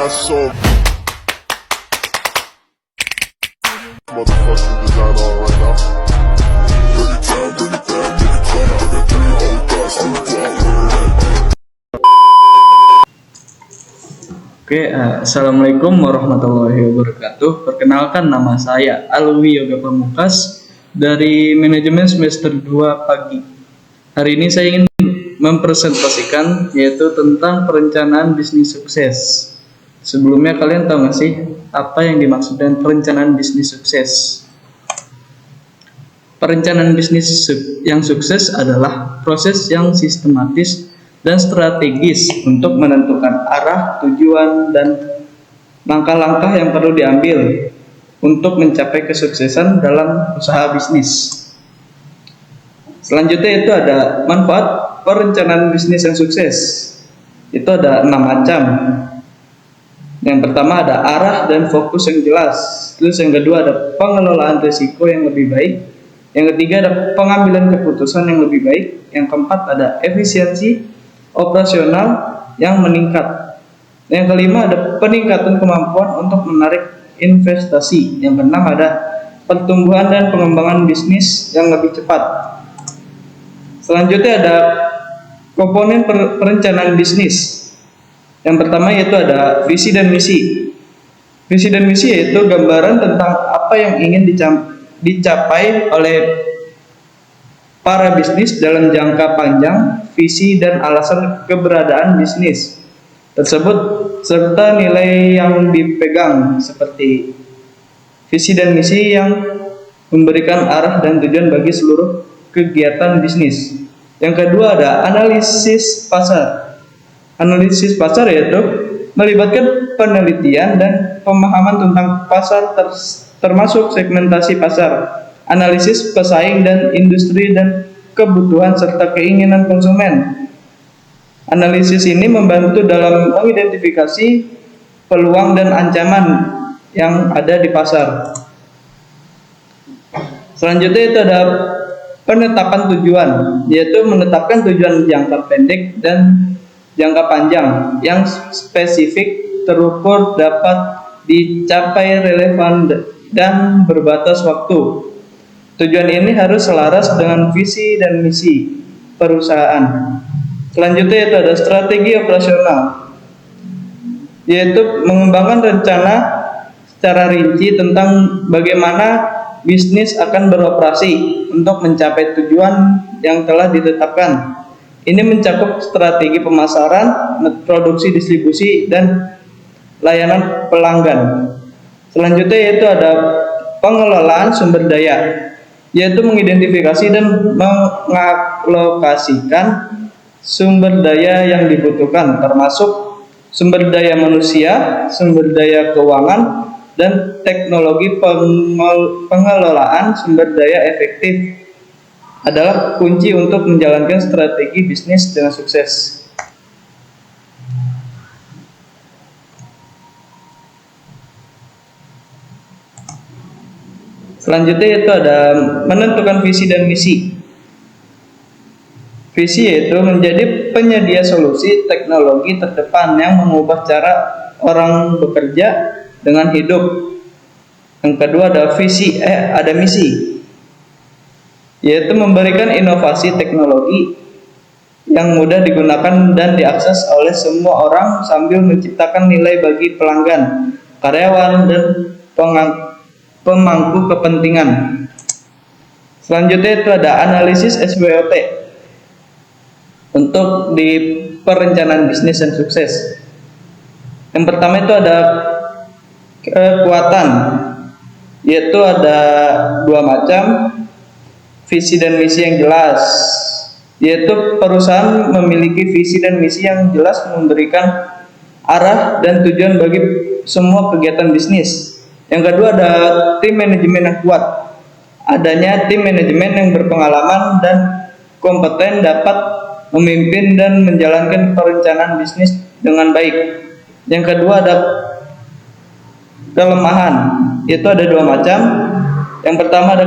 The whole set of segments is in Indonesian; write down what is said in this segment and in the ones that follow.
got some motherfucking design on right now. Bring it down, bring it down, bring it down. Bring it down, hold that, sleep Oke, Assalamualaikum warahmatullahi wabarakatuh. Perkenalkan, nama saya Alwi Yoga Pamungkas dari Manajemen Semester 2 Pagi. Hari ini saya ingin mempresentasikan yaitu tentang perencanaan bisnis sukses. Sebelumnya kalian tahu nggak sih apa yang dimaksud dengan perencanaan bisnis sukses? Perencanaan bisnis yang sukses adalah proses yang sistematis dan strategis untuk menentukan arah, tujuan, dan langkah-langkah yang perlu diambil untuk mencapai kesuksesan dalam usaha bisnis. Selanjutnya itu ada manfaat perencanaan bisnis yang sukses. Itu ada 6 macam. Yang pertama ada arah dan fokus yang jelas. Terus yang kedua ada pengelolaan risiko yang lebih baik. Yang ketiga ada pengambilan keputusan yang lebih baik. Yang keempat ada efisiensi operasional yang meningkat. Yang kelima ada peningkatan kemampuan untuk menarik investasi. Yang keenam ada pertumbuhan dan pengembangan bisnis yang lebih cepat. Selanjutnya ada komponen perencanaan bisnis. Yang pertama yaitu ada visi dan misi. Visi dan misi yaitu gambaran tentang apa yang ingin dicapai oleh para bisnis dalam jangka panjang, visi dan alasan keberadaan bisnis tersebut serta nilai yang dipegang seperti visi dan misi yang memberikan arah dan tujuan bagi seluruh kegiatan bisnis. Yang kedua ada analisis pasar. Analisis pasar yaitu melibatkan penelitian dan pemahaman tentang pasar termasuk segmentasi pasar, analisis pesaing dan industri dan kebutuhan serta keinginan konsumen. Analisis ini membantu dalam mengidentifikasi peluang dan ancaman yang ada di pasar. Selanjutnya itu ada penetapan tujuan, yaitu menetapkan tujuan jangka pendek dan jangka panjang yang spesifik, terukur, dapat dicapai, relevan dan berbatas waktu. Tujuan ini harus selaras dengan visi dan misi perusahaan. Selanjutnya itu ada strategi operasional, yaitu mengembangkan rencana secara rinci tentang bagaimana bisnis akan beroperasi untuk mencapai tujuan yang telah ditetapkan. Ini mencakup strategi pemasaran, produksi, distribusi, dan layanan pelanggan. Selanjutnya yaitu ada pengelolaan sumber daya, yaitu mengidentifikasi dan mengalokasikan sumber daya yang dibutuhkan, termasuk sumber daya manusia, sumber daya keuangan, dan teknologi. Pengelolaan sumber daya efektif adalah kunci untuk menjalankan strategi bisnis dengan sukses. Selanjutnya itu ada menentukan visi dan misi. Visi yaitu menjadi penyedia solusi teknologi terdepan yang mengubah cara orang bekerja dengan hidup. Yang kedua ada misi, yaitu memberikan inovasi teknologi yang mudah digunakan dan diakses oleh semua orang sambil menciptakan nilai bagi pelanggan, karyawan, dan pemangku kepentingan. Selanjutnya itu ada analisis SWOT untuk di perencanaan bisnis yang sukses. Yang pertama itu ada kekuatan, yaitu ada 2 macam. Visi dan misi yang jelas, yaitu perusahaan memiliki visi dan misi yang jelas memberikan arah dan tujuan bagi semua kegiatan bisnis. Yang kedua ada tim manajemen yang kuat. Adanya tim manajemen yang berpengalaman dan kompeten dapat memimpin dan menjalankan perencanaan bisnis dengan baik. Yang kedua ada kelemahan, yaitu ada 2 macam. Yang pertama ada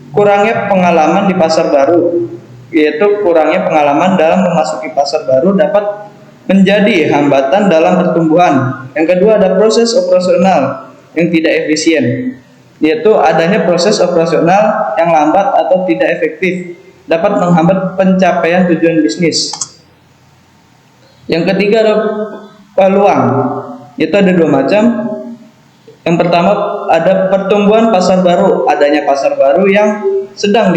kurangnya pengalaman di pasar baru, yaitu kurangnya pengalaman dalam memasuki pasar baru dapat menjadi hambatan dalam pertumbuhan. Yang kedua ada proses operasional yang tidak efisien, yaitu adanya proses operasional yang lambat atau tidak efektif dapat menghambat pencapaian tujuan bisnis. Yang ketiga ada peluang, yaitu ada dua macam. Yang pertama ada pertumbuhan pasar baru, adanya pasar baru yang sedang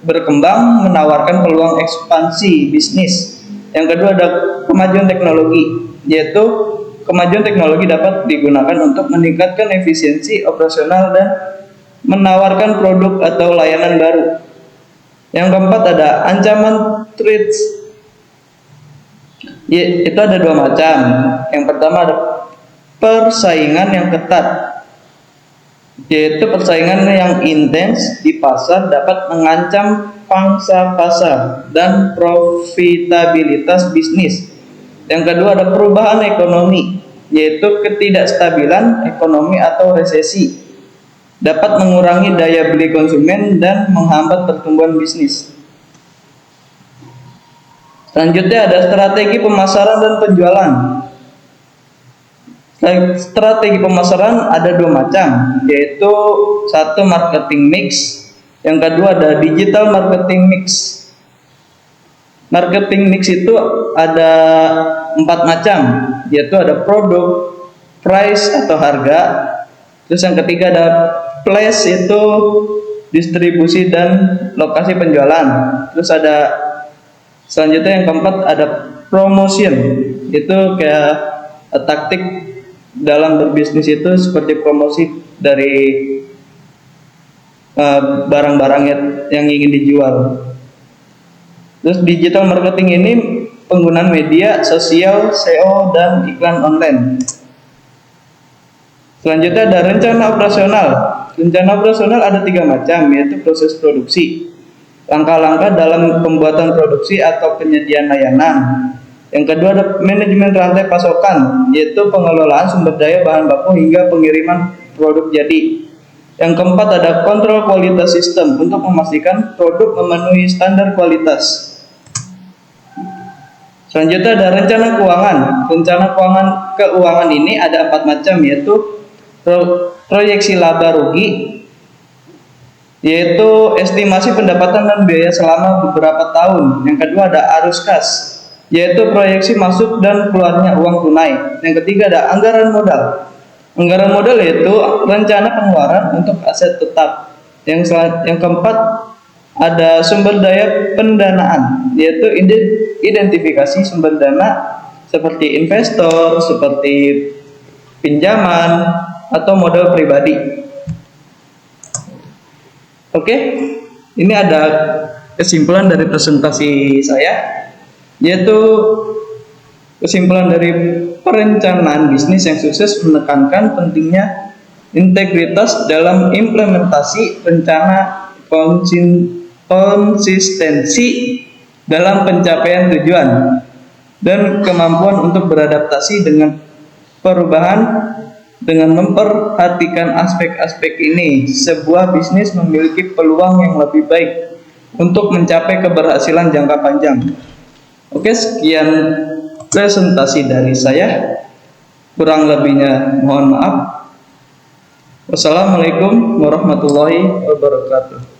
berkembang menawarkan peluang ekspansi bisnis. Yang kedua ada kemajuan teknologi, yaitu kemajuan teknologi dapat digunakan untuk meningkatkan efisiensi operasional dan menawarkan produk atau layanan baru. Yang keempat ada ancaman threats, itu ada dua macam. Yang pertama ada persaingan yang ketat, yaitu persaingan yang intens di pasar dapat mengancam pangsa pasar dan profitabilitas bisnis. Yang kedua ada perubahan ekonomi, yaitu ketidakstabilan ekonomi atau resesi dapat mengurangi daya beli konsumen dan menghambat pertumbuhan bisnis. Selanjutnya ada strategi pemasaran dan penjualan. Strategi pemasaran ada dua macam, yaitu satu marketing mix, yang kedua ada digital marketing mix. Marketing mix itu ada 4 macam, yaitu ada produk, price atau harga, terus yang ketiga ada place, itu distribusi dan lokasi penjualan, terus ada selanjutnya yang keempat ada promotion, itu kayak taktik dalam berbisnis itu seperti promosi dari barang-barang yang ingin dijual. Terus digital marketing ini penggunaan media sosial, SEO dan iklan online. Selanjutnya ada rencana operasional. Rencana operasional ada 3 macam, yaitu proses produksi, langkah-langkah dalam pembuatan produksi atau penyediaan layanan. Yang kedua ada manajemen rantai pasokan, yaitu pengelolaan sumber daya bahan baku hingga pengiriman produk jadi. Yang keempat ada kontrol kualitas sistem untuk memastikan produk memenuhi standar kualitas. Selanjutnya ada rencana keuangan. Rencana keuangan ini ada 4 macam, yaitu proyeksi laba rugi, yaitu estimasi pendapatan dan biaya selama beberapa tahun. Yang kedua ada arus kas, yaitu proyeksi masuk dan keluarnya uang tunai. Yang ketiga ada anggaran modal. Anggaran modal yaitu rencana pengeluaran untuk aset tetap. Yang keempat ada sumber daya pendanaan, yaitu identifikasi sumber dana seperti investor, seperti pinjaman atau modal pribadi. Oke, ini ada kesimpulan dari presentasi saya, yaitu kesimpulan dari perencanaan bisnis yang sukses menekankan pentingnya integritas dalam implementasi rencana, konsistensi dalam pencapaian tujuan, dan kemampuan untuk beradaptasi dengan perubahan. Dengan memperhatikan aspek-aspek ini, sebuah bisnis memiliki peluang yang lebih baik untuk mencapai keberhasilan jangka panjang. Oke, sekian presentasi dari saya. Kurang lebihnya mohon maaf. Wassalamualaikum warahmatullahi wabarakatuh.